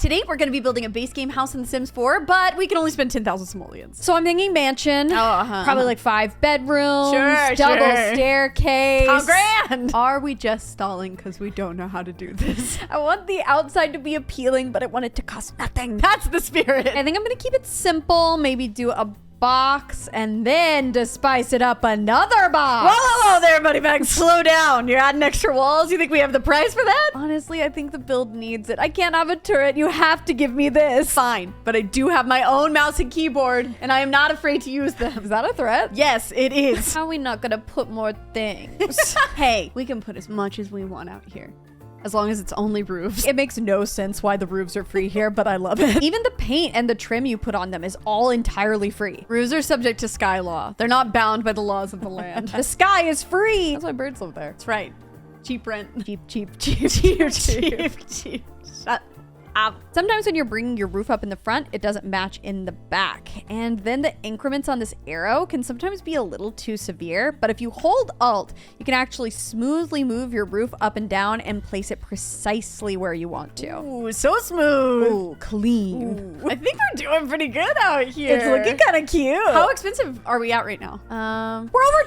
Today, we're going to be building a base game house in The Sims 4, but we can only spend 10,000 simoleons. So I'm thinking mansion. Probably like 5 bedrooms. Double staircase. How grand! Are we just stalling because we don't know how to do this? I want the outside to be appealing, but I want it to cost nothing. That's the spirit. I think I'm going to keep it simple. Maybe do a box, and then to spice it up, another box. Whoa there, buddy bag. Slow down. You're adding extra walls? You think we have the price for that? Honestly, I think the build needs it. I can't have a turret. You have to give me this. Fine, but I do have my own mouse and keyboard, and I am not afraid to use them. Is that a threat? Yes, it is. How are we not gonna put more things? Hey, we can put as much as we want out here, as long as it's only roofs. It makes no sense why the roofs are free here, but I love it. Even the paint and the trim you put on them is all entirely free. Roofs are subject to sky law. They're not bound by the laws of the land. The sky is free. That's why birds live there. That's right. Cheap rent. Cheap. Shut up. Sometimes when you're bringing your roof up in the front, it doesn't match in the back. And then the increments on this arrow can sometimes be a little too severe. But if you hold Alt, you can actually smoothly move your roof up and down and place it precisely where you want to. Ooh, so smooth. Ooh, clean. Ooh, I think we're doing pretty good out here. It's looking kind of cute. How expensive are we at right now? We're over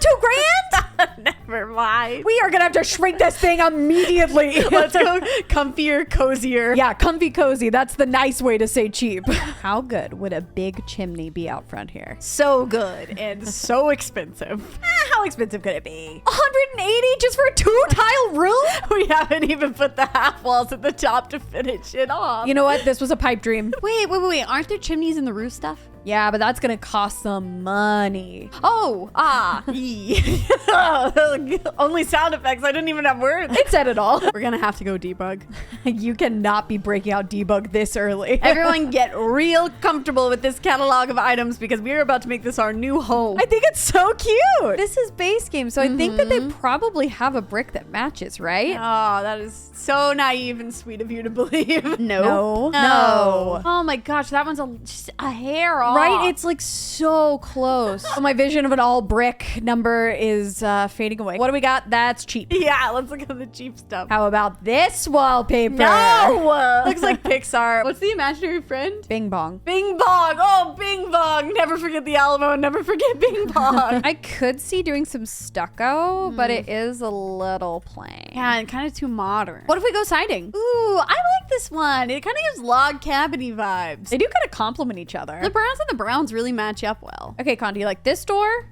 $2,000. Never mind. We are gonna have to shrink this thing immediately. Let's go comfier, cozier. Yeah, comfy cozy. That's the nice way to say cheap. How good would a big chimney be out front here? So good and so expensive. How expensive could it be? 180 just for a 2-tile room? We haven't even put the half walls at the top to finish it off. You know what? This was a pipe dream. Wait. Aren't there chimneys in the roof stuff? Yeah, but that's gonna cost some money. Oh, only sound effects. I didn't even have words. It said it all. We're gonna have to go debug. You cannot be breaking out debug this early. Everyone get real comfortable with this catalog of items because we're about to make this our new home. I think it's so cute. This is base game, so I think that they probably have a brick that matches, right? Oh, that is so naive and sweet of you to believe. No. Oh my gosh, that one's just a hair off. Right? It's like so close. So my vision of an all brick number is fading away. What do we got? That's cheap. Yeah, let's look at the cheap stuff. How about this wallpaper? No! Looks like Pixar. What's the imaginary friend? Bing bong. Bing bong. Oh, Bing bong. Never forget the Alamo and never forget Bing bong. I could see doing some stucco, but it is a little plain. Yeah, and kind of too modern. What if we go siding? Ooh, I like this one. It kind of gives log cabiny vibes. They do kind of complement each other. The browns and the browns really match up well. Okay, Con, do you like this door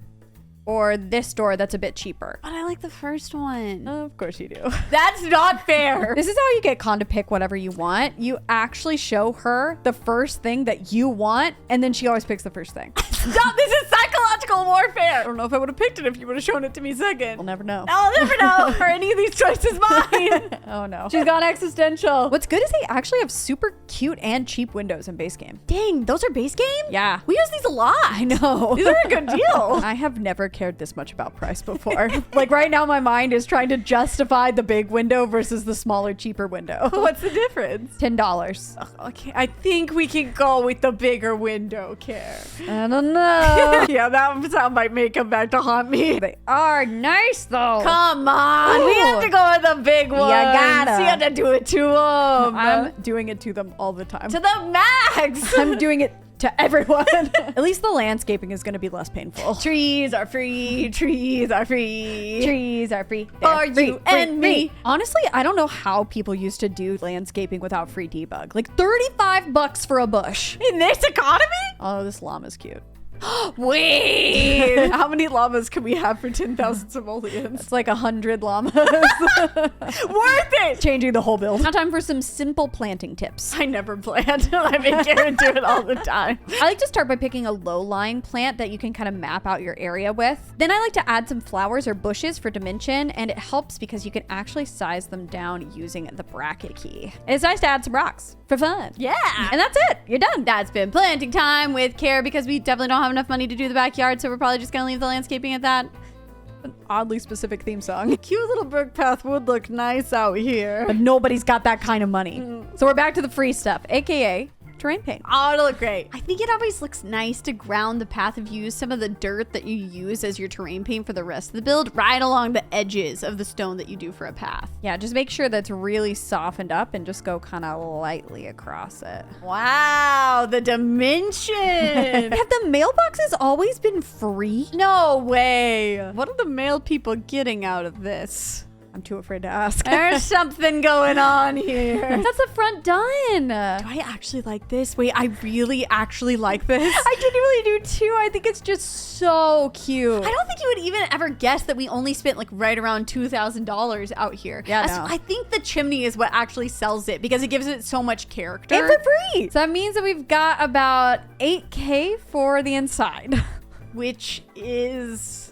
or this door that's a bit cheaper? But I like the first one. Of course you do. That's not fair. This is how you get Con to pick whatever you want. You actually show her the first thing that you want, and then she always picks the first thing. Stop, this is psychological warfare. I don't know if I would have picked it if you would have shown it to me second. We'll never know. I'll never know. Are any of these choices mine? Oh no. She's gone existential. What's good is they actually have super cute and cheap windows in base game. Dang, those are base game? Yeah. We use these a lot. I know. These are a good deal. I have never cared this much about price before. Like right now my mind is trying to justify the big window versus the smaller, cheaper window. What's the difference? $10. Okay, I think we can go with the bigger window, Care. I don't know. Yeah, that sound might may come back to haunt me. They are nice though. Come on, we have to go with the big one. You gotta. You have to do it to them. I'm doing it to them all the time. To the max. I'm doing it to everyone. At least the landscaping is going to be less painful. Trees are free. Trees are free. Trees are free. For you and me. Honestly, I don't know how people used to do landscaping without free debug. Like $35 for a bush. In this economy? Oh, this llama's cute. Wait, how many llamas can we have for 10,000 simoleons? It's like 100 llamas. Worth it! Changing the whole build. Now time for some simple planting tips. I never plant. I make Karen do it all the time. I like to start by picking a low-lying plant that you can kind of map out your area with. Then I like to add some flowers or bushes for dimension, and it helps because you can actually size them down using the bracket key. And it's nice to add some rocks for fun. Yeah. And that's it. You're done. That's been planting time with Care because we definitely don't have enough money to do the backyard, so we're probably just gonna leave the landscaping at that. An oddly specific theme song. Cute little brook path would look nice out here. But nobody's got that kind of money. So we're back to the free stuff, aka terrain paint. Oh, it'll look great. I think it always looks nice to ground the path of use, some of the dirt that you use as your terrain paint for the rest of the build, right along the edges of the stone that you do for a path. Yeah, just make sure that's really softened up and just go kind of lightly across it. Wow, the dimension. Have the mailboxes always been free? No way. What are the mail people getting out of this? I'm too afraid to ask. There's something going on here. That's the front done. Do I actually like this? Wait, I really actually like this. I genuinely do too. I think it's just so cute. I don't think you would even ever guess that we only spent like right around $2,000 out here. Yeah, So no. I think the chimney is what actually sells it because it gives it so much character. And for free. So that means that we've got about $8K for the inside. Which is...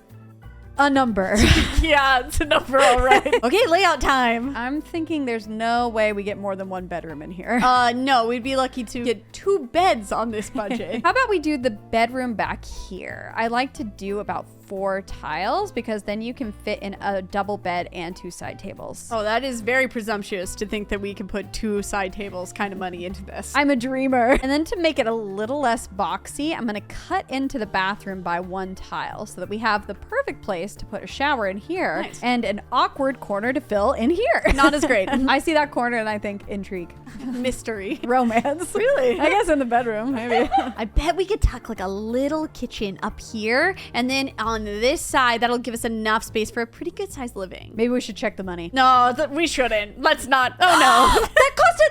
A number. yeah, it's a number, all right. Okay, layout time. I'm thinking there's no way we get more than one bedroom in here. No, we'd be lucky to get 2 beds on this budget. How about we do the bedroom back here? I like to do about 4 tiles because then you can fit in a double bed and 2 side tables. Oh, that is very presumptuous to think that we can put 2 side tables kind of money into this. I'm a dreamer. And then to make it a little less boxy, I'm gonna cut into the bathroom by 1 tile so that we have the perfect place to put a shower in here. Nice. And an awkward corner to fill in here. Not as great. I see that corner and I think intrigue. Mystery. Romance. Really? I guess in the bedroom, maybe. I bet we could tuck like a little kitchen up here, and then on this side, that'll give us enough space for a pretty good sized living. Maybe we should check the money. No, we shouldn't. Let's not. Oh no. That cost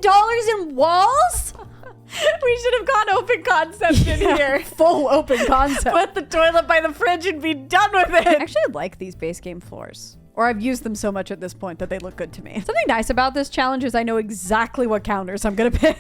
$1,000 in walls? We should have gone open concept in here. Full open concept. Put the toilet by the fridge and be done with it. I actually like these base game floors. Or I've used them so much at this point that they look good to me. Something nice about this challenge is I know exactly what counters I'm gonna pick.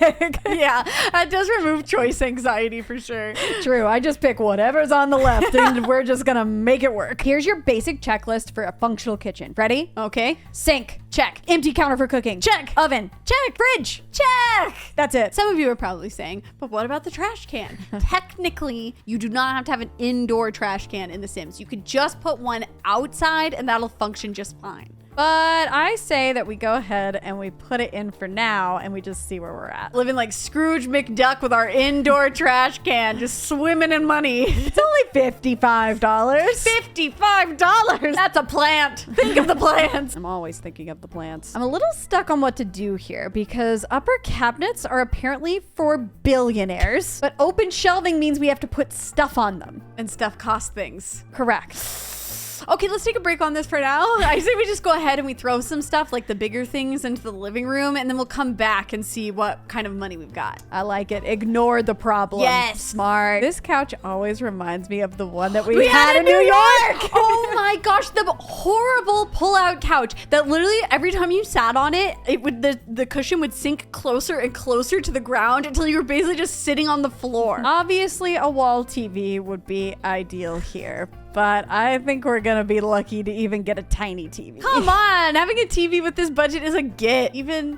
Yeah, that does remove choice anxiety for sure. True, I just pick whatever's on the left and we're just gonna make it work. Here's your basic checklist for a functional kitchen. Ready? Okay. Sink. Check. Empty counter for cooking. Check. Oven. Check. Fridge. Check. That's it. Some of you are probably saying, but what about the trash can? Technically, you do not have to have an indoor trash can in The Sims. You could just put one outside and that'll function just fine. But I say that we go ahead and we put it in for now and we just see where we're at. Living like Scrooge McDuck with our indoor trash can, just swimming in money. It's only $55. $55? That's a plant. Think of the plants. I'm always thinking of the plants. I'm a little stuck on what to do here because upper cabinets are apparently for billionaires, but open shelving means we have to put stuff on them. And stuff costs things. Correct. Okay, let's take a break on this for now. I say we just go ahead and we throw some stuff, like the bigger things, into the living room, and then we'll come back and see what kind of money we've got. I like it. Ignore the problem. Yes. Smart. This couch always reminds me of the one that we had in New York. Oh my gosh, the horrible pull-out couch that literally every time you sat on it, the cushion would sink closer and closer to the ground until you were basically just sitting on the floor. Obviously, a wall TV would be ideal here, but I think we're gonna be lucky to even get a tiny TV. Come on, having a TV with this budget is a get. Even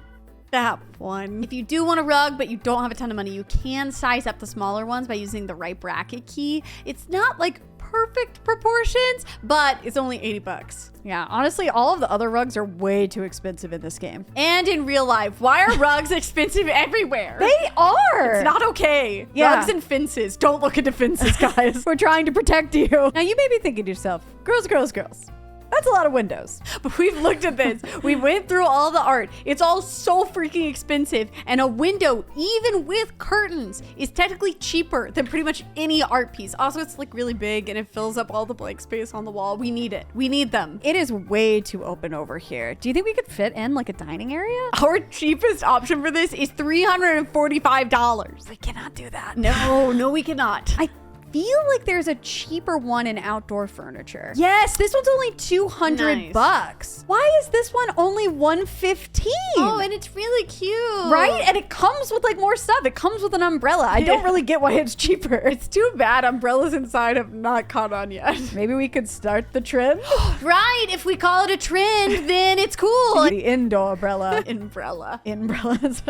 that one. If you do want a rug, but you don't have a ton of money, you can size up the smaller ones by using the right bracket key. It's not like perfect proportions, but it's only $80. Yeah, honestly, all of the other rugs are way too expensive in this game. And in real life, why are rugs expensive everywhere? They are! It's not okay. Yeah. Rugs and fences. Don't look into fences, guys. We're trying to protect you. Now, you may be thinking to yourself, girls, girls, girls. That's a lot of windows. But we've looked at this. We went through all the art. It's all so freaking expensive. And a window, even with curtains, is technically cheaper than pretty much any art piece. Also, it's like really big and it fills up all the blank space on the wall. We need it. We need them. It is way too open over here. Do you think we could fit in like a dining area? Our cheapest option for this is $345. We cannot do that. No, we cannot. I feel like there's a cheaper one in outdoor furniture. Yes, This one's only $200 bucks. Why is this one only $115? Oh, and it's really cute. Right? And it comes with like more stuff. It comes with an umbrella. I don't really get why it's cheaper. It's too bad umbrellas inside have not caught on yet. Maybe we could start the trend. Right, if we call it a trend, then it's cool. The indoor umbrella. Umbrella. Umbrellas.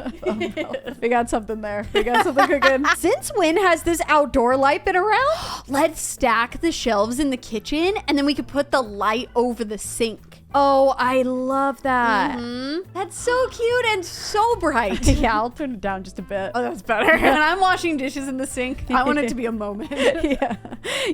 We got something there. We got something cooking. Since when has this outdoor light been around? Let's stack the shelves in the kitchen and then we could put the light over the sink. Oh, I love that. That's so cute and so bright. Yeah, I'll turn it down just a bit. Oh, that's better. And I'm washing dishes in the sink. I want it to be a moment. Yeah.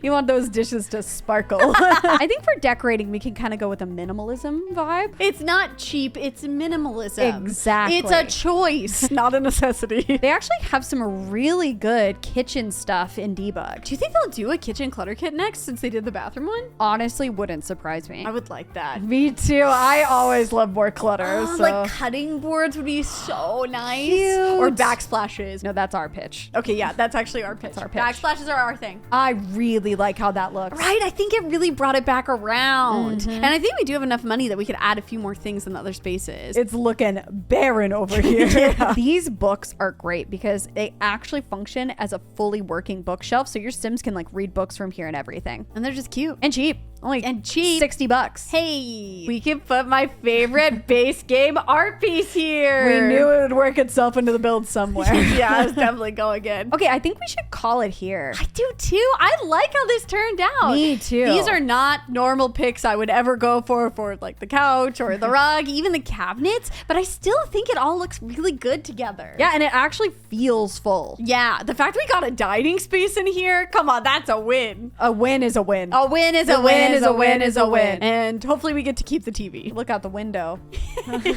You want those dishes to sparkle. I think for decorating, we can kind of go with a minimalism vibe. It's not cheap, it's minimalism. Exactly. It's a choice, not a necessity. They actually have some really good kitchen stuff in Debug. Do you think they'll do a kitchen clutter kit next since they did the bathroom one? Honestly, wouldn't surprise me. I would like that. Me too. I always love more clutter. So. Like cutting boards would be so nice. Cute. Or backsplashes. No, that's our pitch. Okay, yeah, that's actually our pitch. our pitch. Backsplashes are our thing. I really like how that looks. Right, I think it really brought it back around. And I think we do have enough money that we could add a few more things in the other spaces. It's looking barren over here. These books are great because they actually function as a fully working bookshelf, so your Sims can like read books from here and everything. And they're just cute. And cheap. Only cheap. $60. Hey, we can put my favorite base game art piece here. We knew it would work itself into the build somewhere. Yeah, it's definitely going in. Okay, I think we should call it here. I do too. I like how this turned out. Me too. These are not normal picks I would ever go for like the couch or the rug, even the cabinets, but I still think it all looks really good together. Yeah, and it actually feels full. Yeah, the fact we got a dining space in here, come on, that's a win. A win is a win. A win is a win is a win is a win. win. And hopefully we get to keep the TV. Look out the window.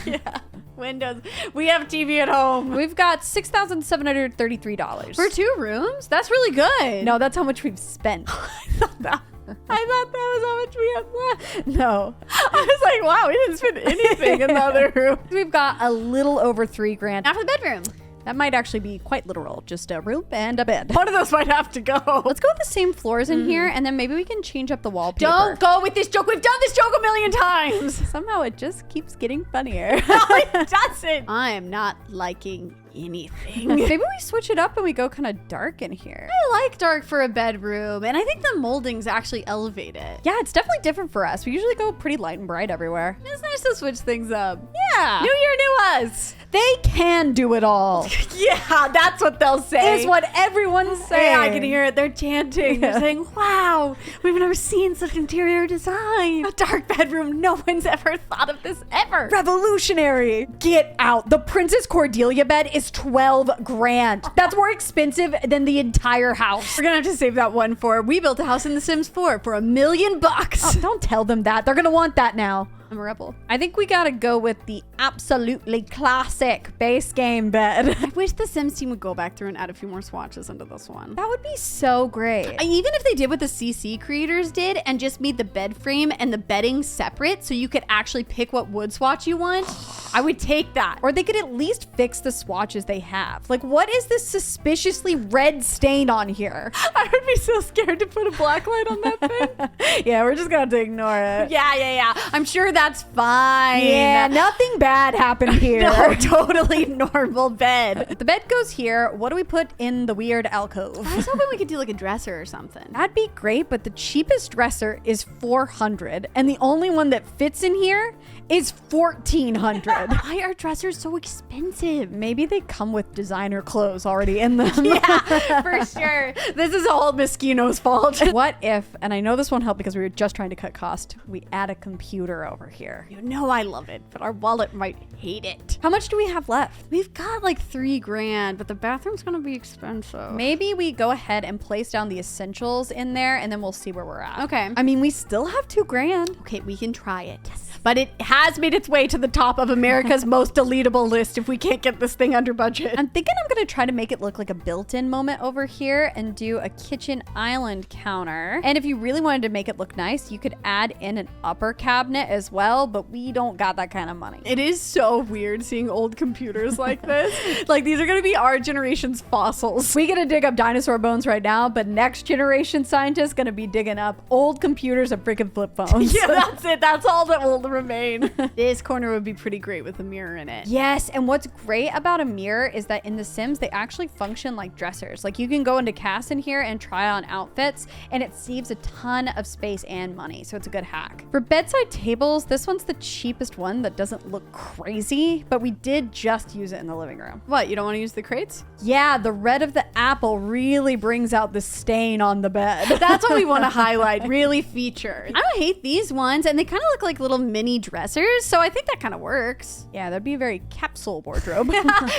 Yeah, windows. We have TV at home. We've got $6,733. For 2 rooms? That's really good. No, that's how much we've spent. I thought that was how much we had left. No. I was like, wow, we didn't spend anything in the other room. We've got a little over $3,000. Now for the bedroom. That might actually be quite literal. Just a room and a bed. One of those might have to go. Let's go with the same floors in here, and then maybe we can change up the wallpaper. Don't go with this joke. We've done this joke a million times. Somehow it just keeps getting funnier. No, it doesn't. I am not liking anything. Maybe we switch it up and we go kind of dark in here. I like dark for a bedroom, and I think the moldings actually elevate it. Yeah, it's definitely different for us. We usually go pretty light and bright everywhere. It's nice to switch things up. Yeah. New year, new us. They can do it all. Yeah, that's what they'll say. Is what everyone's saying. Yeah, I can hear it. They're chanting. They're saying, wow, we've never seen such interior design. A dark bedroom. No one's ever thought of this ever. Revolutionary. Get out. The Princess Cordelia bed is $12,000. That's more expensive than the entire house. We're gonna have to save that one for we built a house in The Sims 4 for $1 million. Oh, don't tell them that. They're gonna want that now. I'm a rebel. I think we gotta go with the absolutely classic base game bed. I wish the Sims team would go back through and add a few more swatches into this one. That would be so great. Even if they did what the CC creators did and just made the bed frame and the bedding separate so you could actually pick what wood swatch you want, I would take that. Or they could at least fix the swatches they have. Like, what is this suspiciously red stain on here? I would be so scared to put a black light on that thing. Yeah, we're just gonna have to ignore it. Yeah. I'm sure that's fine. Yeah, nothing bad happened here. No, totally normal bed. The bed goes here. What do we put in the weird alcove? I was hoping we could do like a dresser or something. That'd be great, but the cheapest dresser is $400, and the only one that fits in here is $1,400. Why are dressers so expensive? Maybe they come with designer clothes already in them. Yeah, for sure. This is all Moschino's fault. What if, and I know this won't help because we were just trying to cut cost, we add a computer over here. You know I love it, but our wallet might hate it. How much do we have left? We've got like $3,000, but the bathroom's gonna be expensive. Maybe we go ahead and place down the essentials in there, and then we'll see where we're at. Okay. I mean, we still have $2,000. Okay, we can try it. Yes. But it has made its way to the top of America's most deletable list if we can't get this thing under budget. I'm thinking I'm gonna try to make it look like a built-in moment over here and do a kitchen island counter. And if you really wanted to make it look nice, you could add in an upper cabinet as well, but we don't got that kind of money. It is so weird seeing old computers like this. Like, these are gonna be our generation's fossils. We gotta dig up dinosaur bones right now, but next generation scientists gonna be digging up old computers and freaking flip phones. Yeah, that's it. That's all that will remain. This corner would be pretty great with a mirror in it. Yes, and what's great about a mirror is that in The Sims, they actually function like dressers. Like, you can go into cast in here and try on outfits, and it saves a ton of space and money, so it's a good hack. For bedside tables, This one's the cheapest one that doesn't look crazy, but we did just use it in the living room. What, you don't want to use the crates? Yeah, the red of the apple really brings out the stain on the bed. That's what we want to highlight, really feature. I don't hate these ones, and they kind of look like little mini dressers, so I think that kind of works. Yeah, that'd be a very capsule wardrobe.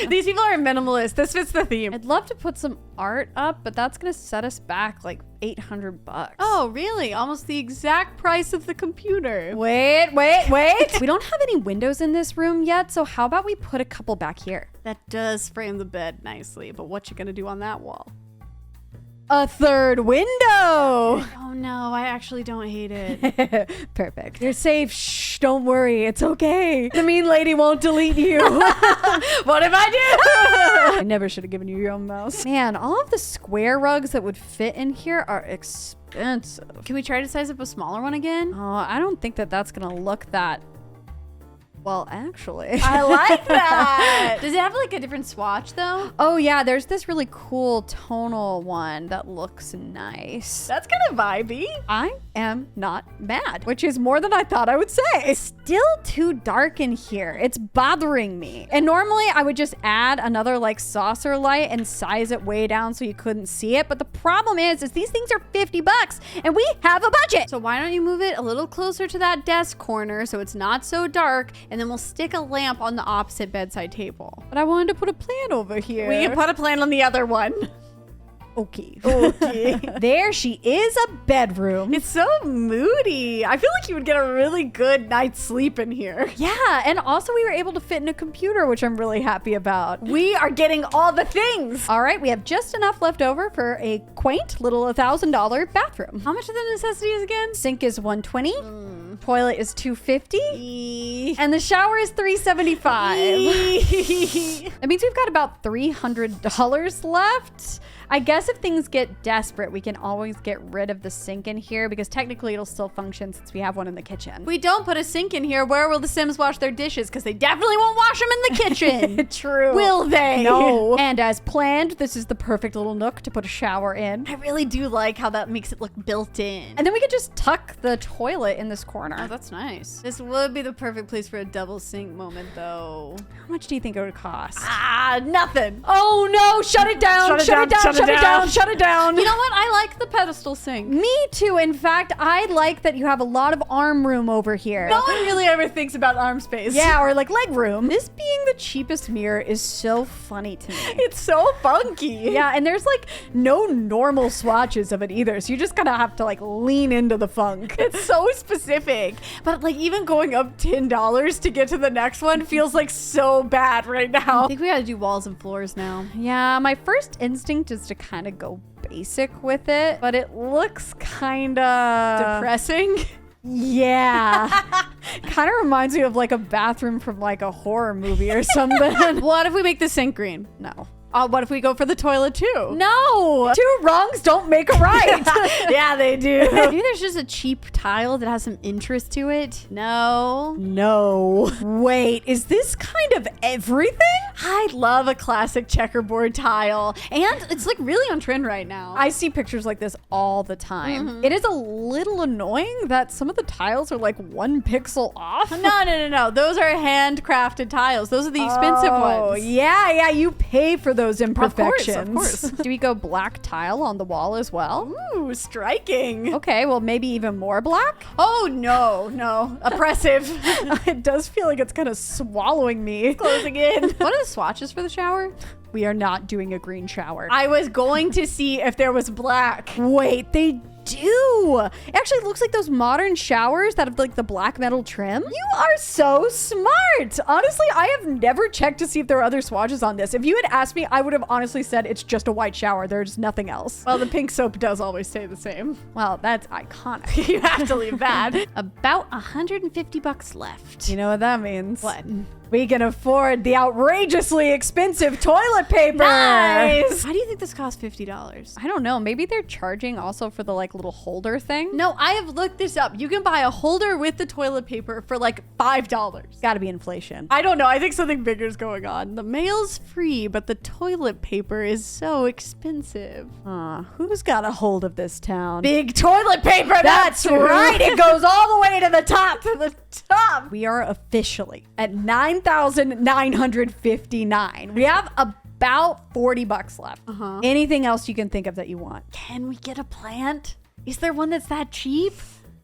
These people are minimalist. This fits the theme. I'd love to put some art up, but that's gonna set us back like $800. Oh, really? Almost the exact price of the computer. Wait. We don't have any windows in this room yet, so how about we put a couple back here? That does frame the bed nicely, but what you gonna do on that wall? A third window! Oh no, I actually don't hate it. Perfect. You're safe. Shh, don't worry. It's okay. The mean lady won't delete you. What if I do? I never should have given you your own mouse. Man, all of the square rugs that would fit in here are expensive. Can we try to size up a smaller one again? Oh, I don't think that that's gonna look that... Well, actually. I like that. Does it have like a different swatch though? Oh yeah, there's this really cool tonal one that looks nice. That's kind of vibey. I am not mad, which is more than I thought I would say. It's still too dark in here. It's bothering me. And normally I would just add another like saucer light and size it way down so you couldn't see it. But the problem is these things are $50 and we have a budget. So why don't you move it a little closer to that desk corner so it's not so dark, and then we'll stick a lamp on the opposite bedside table. But I wanted to put a plant over here. We can put a plant on the other one. Okay. Okay. There she is, a bedroom. It's so moody. I feel like you would get a really good night's sleep in here. Yeah, and also we were able to fit in a computer, which I'm really happy about. We are getting all the things. All right, we have just enough left over for a quaint little $1,000 bathroom. How much are the necessities again? Sink is $120. Toilet is $250. And the shower is $375. That means we've got about $300 left. I guess if things get desperate, we can always get rid of the sink in here because technically it'll still function since we have one in the kitchen. If we don't put a sink in here, where will the Sims wash their dishes? Because they definitely won't wash them in the kitchen. True. Will they? No. And as planned, this is the perfect little nook to put a shower in. I really do like how that makes it look built in. And then we could just tuck the toilet in this corner. Oh, that's nice. This would be the perfect place for a double sink moment, though. How much do you think it would cost? Nothing. Oh no, shut it down. Shut it down. Shut it down. You know what? I like the pedestal sink. Me too. In fact, I like that you have a lot of arm room over here. No one really ever thinks about arm space. Yeah, or like leg room. This being the cheapest mirror is so funny to me. It's so funky. Yeah, and there's like no normal swatches of it either, so you just kind of have to like lean into the funk. It's so specific. But like even going up $10 to get to the next one feels like so bad right now. I think we gotta do walls and floors now. Yeah, my first instinct is to kind of go basic with it, but it looks kind of depressing. Yeah. Kind of reminds me of like a bathroom from like a horror movie or something. What if we make the sink green? No. What if we go for the toilet too? No! Two wrongs don't make a right. Yeah, they do. Maybe there's just a cheap tile that has some interest to it. No. No. Wait, is this kind of everything? I love a classic checkerboard tile. And it's like really on trend right now. I see pictures like this all the time. It is a little annoying that some of the tiles are like 1 pixel off. No. Those are handcrafted tiles. Those are the expensive ones. Oh, yeah. You pay for those imperfections. Of course. Do we go black tile on the wall as well? Ooh, striking. Okay, well maybe even more black? Oh, no. Oppressive. It does feel like it's kind of swallowing me. Closing in. What are the swatches for the shower? We are not doing a green shower. I was going to see if there was black. Wait, they do. It actually looks like those modern showers that have like the black metal trim. You are so smart. Honestly, I have never checked to see if there are other swatches on this. If you had asked me, I would have honestly said it's just a white shower. There's nothing else. Well, the pink soap does always stay the same. Well, that's iconic. You have to leave that. About $150 left. You know what that means? What? We can afford the outrageously expensive toilet paper. Nice. Why do you think this costs $50? I don't know. Maybe they're charging also for the like little holder thing. No, I have looked this up. You can buy a holder with the toilet paper for like $5. Gotta be inflation. I don't know. I think something bigger is going on. The mail's free, but the toilet paper is so expensive. Who's got a hold of this town? Big toilet paper. That's right. It goes all the way to the top. We are officially at 9,959. We have about $40 left. Anything else you can think of that you want? Can we get a plant? Is there one that's that cheap?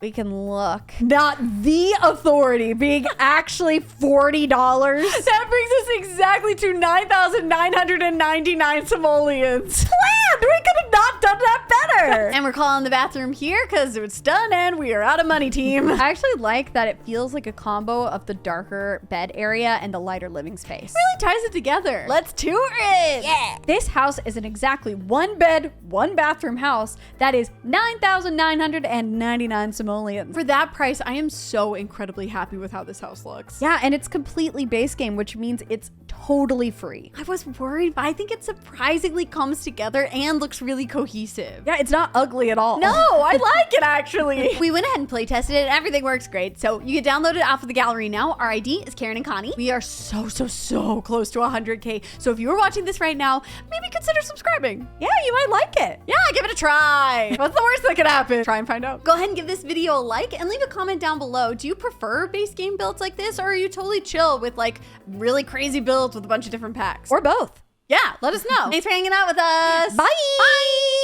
We can look. Not the authority being actually $40. That brings us exactly to 9,999 simoleons. Planned! We could have not done that better. And we're calling the bathroom here because it's done and we are out of money, team. I actually like that it feels like a combo of the darker bed area and the lighter living space. Really ties it together. Let's tour it. Yeah. This house is an exactly 1 bed, 1 bathroom house that is 9,999 simoleons. For that price, I am so incredibly happy with how this house looks. Yeah, and it's completely base game, which means it's totally free. I was worried, but I think it surprisingly comes together and looks really cohesive. Yeah, it's not ugly at all. No, I like it actually. We went ahead and play tested it and everything works great. So you can download it off of the gallery now. Our ID is Caryn and Connie. We are so close to 100K. So if you are watching this right now, maybe consider subscribing. Yeah, you might like it. Yeah, give it a try. What's the worst that could happen? Try and find out. Go ahead and give this video a like and leave a comment down below. Do you prefer base game builds like this, or are you totally chill with like really crazy builds with a bunch of different packs? Or both. Yeah, let us know. Thanks for hanging out with us. Bye. Bye.